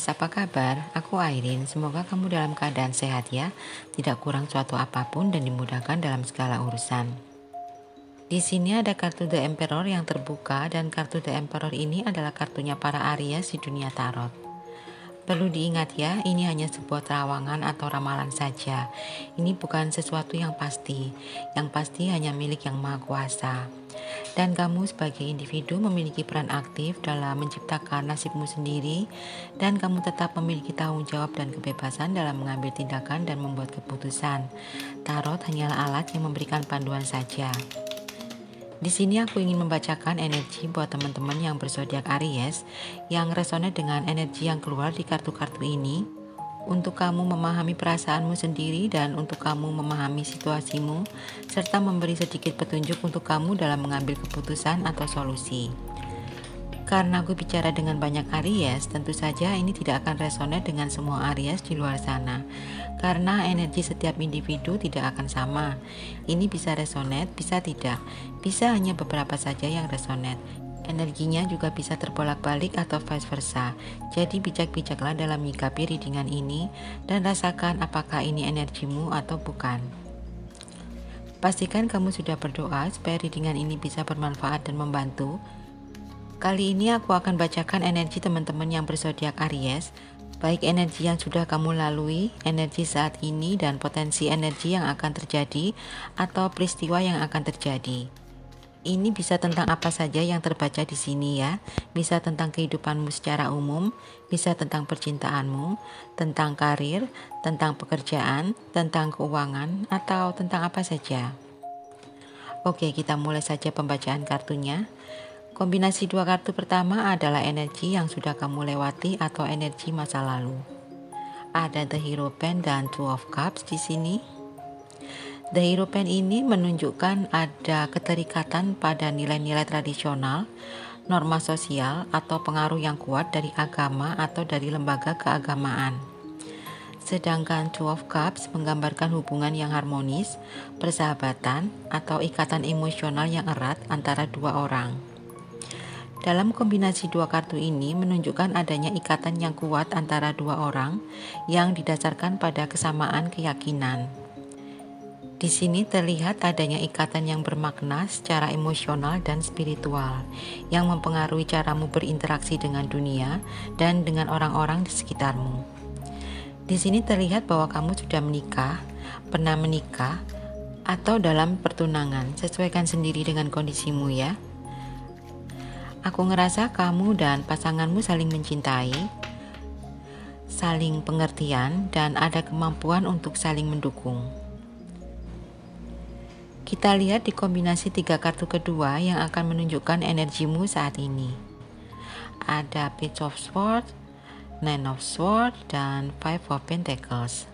Aries, apa kabar? Aku Airin, semoga kamu dalam keadaan sehat ya, tidak kurang suatu apapun dan dimudahkan dalam segala urusan. Di sini ada kartu The Emperor yang terbuka dan kartu The Emperor ini adalah kartunya para Aries di dunia tarot. Perlu diingat ya, ini hanya sebuah terawangan atau ramalan saja. Ini bukan sesuatu yang pasti. Yang pasti hanya milik Yang Maha Kuasa. Dan kamu sebagai individu memiliki peran aktif dalam menciptakan nasibmu sendiri, dan kamu tetap memiliki tanggung jawab dan kebebasan dalam mengambil tindakan dan membuat keputusan. Tarot hanyalah alat yang memberikan panduan saja. Di sini aku ingin membacakan energi buat teman-teman yang berzodiak Aries yang resonate dengan energi yang keluar di kartu-kartu ini, untuk kamu memahami perasaanmu sendiri dan untuk kamu memahami situasimu, serta memberi sedikit petunjuk untuk kamu dalam mengambil keputusan atau solusi. Karena aku bicara dengan banyak Aries, tentu saja ini tidak akan resonate dengan semua Aries di luar sana. Karena energi setiap individu tidak akan sama. Ini bisa resonate, bisa tidak. Bisa hanya beberapa saja yang resonate. Energinya juga bisa terbolak-balik atau vice versa. Jadi bijak-bijaklah dalam menyikapi readingan ini dan rasakan apakah ini energimu atau bukan. Pastikan kamu sudah berdoa supaya readingan ini bisa bermanfaat dan membantu. Kali ini aku akan bacakan energi teman-teman yang berzodiak Aries, baik energi yang sudah kamu lalui, energi saat ini, dan potensi energi yang akan terjadi atau peristiwa yang akan terjadi. Ini bisa tentang apa saja yang terbaca di sini ya. Bisa tentang kehidupanmu secara umum, bisa tentang percintaanmu, tentang karir, tentang pekerjaan, tentang keuangan, atau tentang apa saja. Oke, kita mulai saja pembacaan kartunya. Kombinasi dua kartu pertama adalah energi yang sudah kamu lewati atau energi masa lalu. Ada The Hierophant dan Two of Cups di sini. The Hierophant ini menunjukkan ada keterikatan pada nilai-nilai tradisional, norma sosial, atau pengaruh yang kuat dari agama atau dari lembaga keagamaan. Sedangkan Two of Cups menggambarkan hubungan yang harmonis, persahabatan, atau ikatan emosional yang erat antara dua orang. Dalam kombinasi dua kartu ini menunjukkan adanya ikatan yang kuat antara dua orang yang didasarkan pada kesamaan keyakinan. Di sini terlihat adanya ikatan yang bermakna secara emosional dan spiritual yang mempengaruhi caramu berinteraksi dengan dunia dan dengan orang-orang di sekitarmu. Di sini terlihat bahwa kamu sudah menikah, pernah menikah, atau dalam pertunangan. Sesuaikan sendiri dengan kondisimu ya. Aku ngerasa kamu dan pasanganmu saling mencintai, saling pengertian, dan ada kemampuan untuk saling mendukung. Kita lihat di kombinasi tiga kartu kedua yang akan menunjukkan energimu saat ini. Ada Page of Swords, Nine of Swords, dan Five of Pentacles.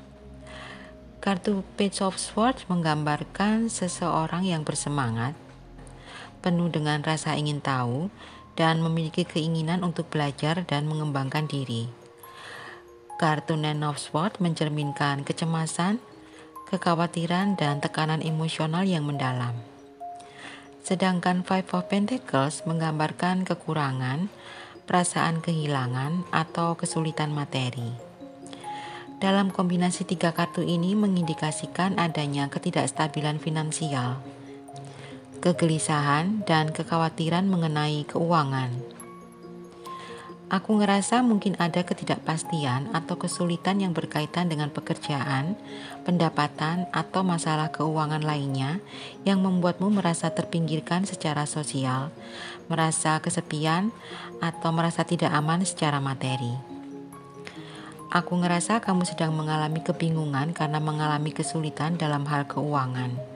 Kartu Page of Swords menggambarkan seseorang yang bersemangat, penuh dengan rasa ingin tahu, dan memiliki keinginan untuk belajar dan mengembangkan diri. Kartu Nine of Swords mencerminkan kecemasan, kekhawatiran, dan tekanan emosional yang mendalam. Sedangkan Five of Pentacles menggambarkan kekurangan, perasaan kehilangan, atau kesulitan materi. Dalam kombinasi tiga kartu ini mengindikasikan adanya ketidakstabilan finansial, kegelisahan, dan kekhawatiran mengenai keuangan. Aku ngerasa mungkin ada ketidakpastian atau kesulitan yang berkaitan dengan pekerjaan, pendapatan, atau masalah keuangan lainnya yang membuatmu merasa terpinggirkan secara sosial, merasa kesepian, atau merasa tidak aman secara materi. Aku ngerasa kamu sedang mengalami kebingungan karena mengalami kesulitan dalam hal keuangan.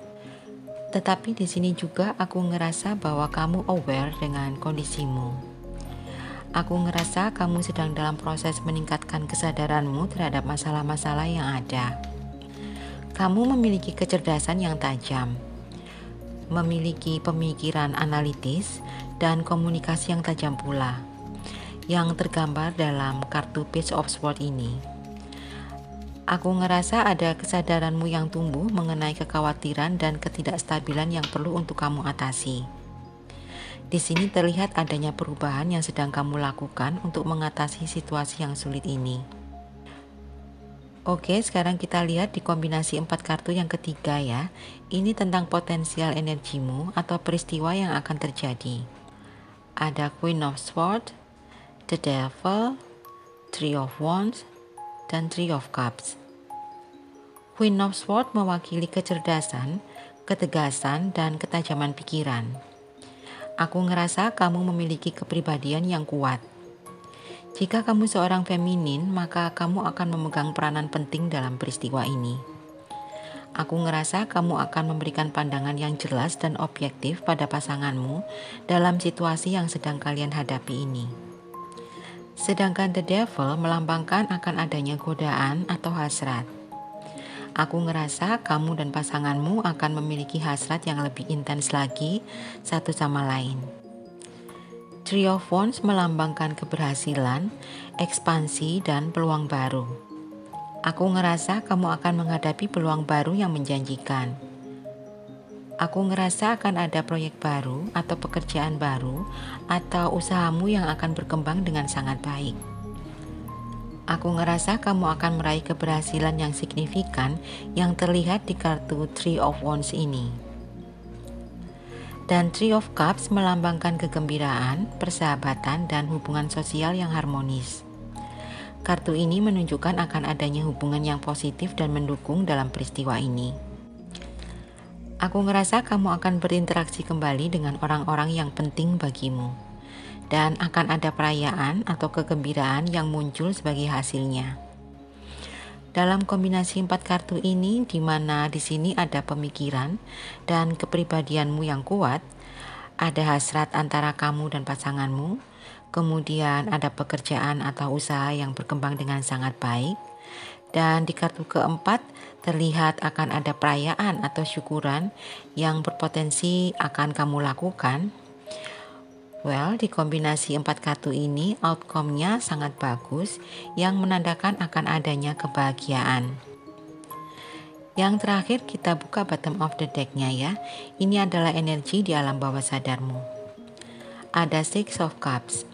Tetapi di sini juga aku ngerasa bahwa kamu aware dengan kondisimu. Aku ngerasa kamu sedang dalam proses meningkatkan kesadaranmu terhadap masalah-masalah yang ada. Kamu memiliki kecerdasan yang tajam, memiliki pemikiran analitis, dan komunikasi yang tajam pula, yang tergambar dalam kartu Page of Swords ini. Aku ngerasa ada kesadaranmu yang tumbuh mengenai kekhawatiran dan ketidakstabilan yang perlu untuk kamu atasi. Di sini terlihat adanya perubahan yang sedang kamu lakukan untuk mengatasi situasi yang sulit ini. Oke, sekarang kita lihat di kombinasi 4 kartu yang ketiga ya. Ini tentang potensial energimu atau peristiwa yang akan terjadi. Ada Queen of Swords, The Devil, Three of Wands, dan Three of Cups. Queen of Swords mewakili kecerdasan, ketegasan, dan ketajaman pikiran. Aku ngerasa kamu memiliki kepribadian yang kuat. Jika kamu seorang feminin, maka kamu akan memegang peranan penting dalam peristiwa ini. Aku ngerasa kamu akan memberikan pandangan yang jelas dan objektif pada pasanganmu dalam situasi yang sedang kalian hadapi ini. Sedangkan The Devil melambangkan akan adanya godaan atau hasrat. Aku ngerasa kamu dan pasanganmu akan memiliki hasrat yang lebih intens lagi satu sama lain. Three of Wands melambangkan keberhasilan, ekspansi, dan peluang baru. Aku ngerasa kamu akan menghadapi peluang baru yang menjanjikan. Aku ngerasa akan ada proyek baru atau pekerjaan baru atau usahamu yang akan berkembang dengan sangat baik. Aku ngerasa kamu akan meraih keberhasilan yang signifikan yang terlihat di kartu Three of Wands ini. Dan Three of Cups melambangkan kegembiraan, persahabatan, dan hubungan sosial yang harmonis. Kartu ini menunjukkan akan adanya hubungan yang positif dan mendukung dalam peristiwa ini. Aku ngerasa kamu akan berinteraksi kembali dengan orang-orang yang penting bagimu. Dan akan ada perayaan atau kegembiraan yang muncul sebagai hasilnya. Dalam kombinasi 4 kartu ini, di mana di sini ada pemikiran dan kepribadianmu yang kuat, ada hasrat antara kamu dan pasanganmu, kemudian ada pekerjaan atau usaha yang berkembang dengan sangat baik, dan di kartu keempat terlihat akan ada perayaan atau syukuran yang berpotensi akan kamu lakukan. Di kombinasi 4 kartu ini, outcome-nya sangat bagus yang menandakan akan adanya kebahagiaan. Yang terakhir kita buka bottom of the deck-nya ya. Ini adalah energi di alam bawah sadarmu. Ada Six of Cups.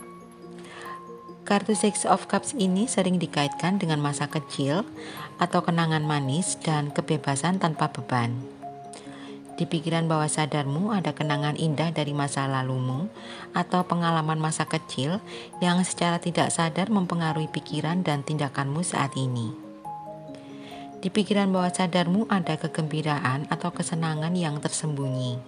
Kartu Six of Cups ini sering dikaitkan dengan masa kecil atau kenangan manis dan kebebasan tanpa beban. Di pikiran bawah sadarmu ada kenangan indah dari masa lalumu atau pengalaman masa kecil yang secara tidak sadar mempengaruhi pikiran dan tindakanmu saat ini. Di pikiran bawah sadarmu ada kegembiraan atau kesenangan yang tersembunyi.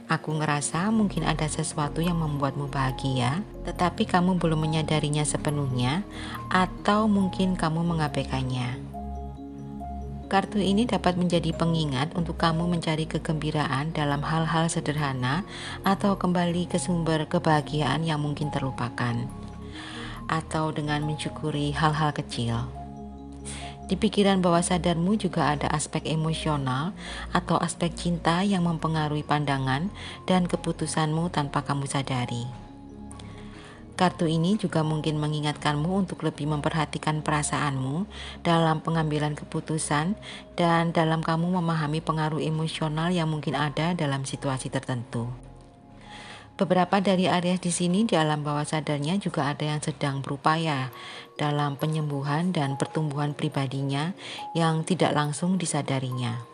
Aku ngerasa mungkin ada sesuatu yang membuatmu bahagia, tetapi kamu belum menyadarinya sepenuhnya atau mungkin kamu mengabaikannya. Kartu ini dapat menjadi pengingat untuk kamu mencari kegembiraan dalam hal-hal sederhana atau kembali ke sumber kebahagiaan yang mungkin terlupakan, atau dengan mensyukuri hal-hal kecil. Di pikiran bawah sadarmu juga ada aspek emosional atau aspek cinta yang mempengaruhi pandangan dan keputusanmu tanpa kamu sadari. Kartu ini juga mungkin mengingatkanmu untuk lebih memperhatikan perasaanmu dalam pengambilan keputusan dan dalam kamu memahami pengaruh emosional yang mungkin ada dalam situasi tertentu. Beberapa dari Aries di sini di alam bawah sadarnya juga ada yang sedang berupaya dalam penyembuhan dan pertumbuhan pribadinya yang tidak langsung disadarinya.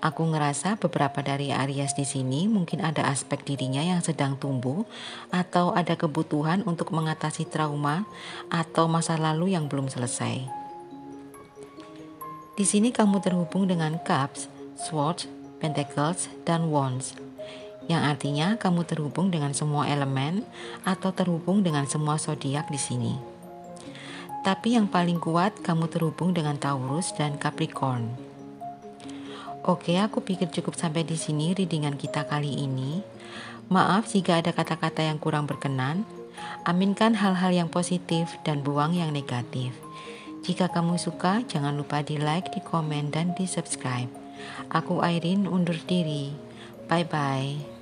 Aku ngerasa beberapa dari Aries di sini mungkin ada aspek dirinya yang sedang tumbuh atau ada kebutuhan untuk mengatasi trauma atau masa lalu yang belum selesai. Di sini kamu terhubung dengan Cups, Swords, Pentacles, dan Wands, yang artinya kamu terhubung dengan semua elemen atau terhubung dengan semua zodiak di sini. Tapi yang paling kuat kamu terhubung dengan Taurus dan Capricorn. Oke, aku pikir cukup sampai di sini readingan kita kali ini. Maaf jika ada kata-kata yang kurang berkenan. Aminkan hal-hal yang positif dan buang yang negatif. Jika kamu suka, jangan lupa di like, di komen, dan di subscribe. Aku Airin undur diri. Bye-bye.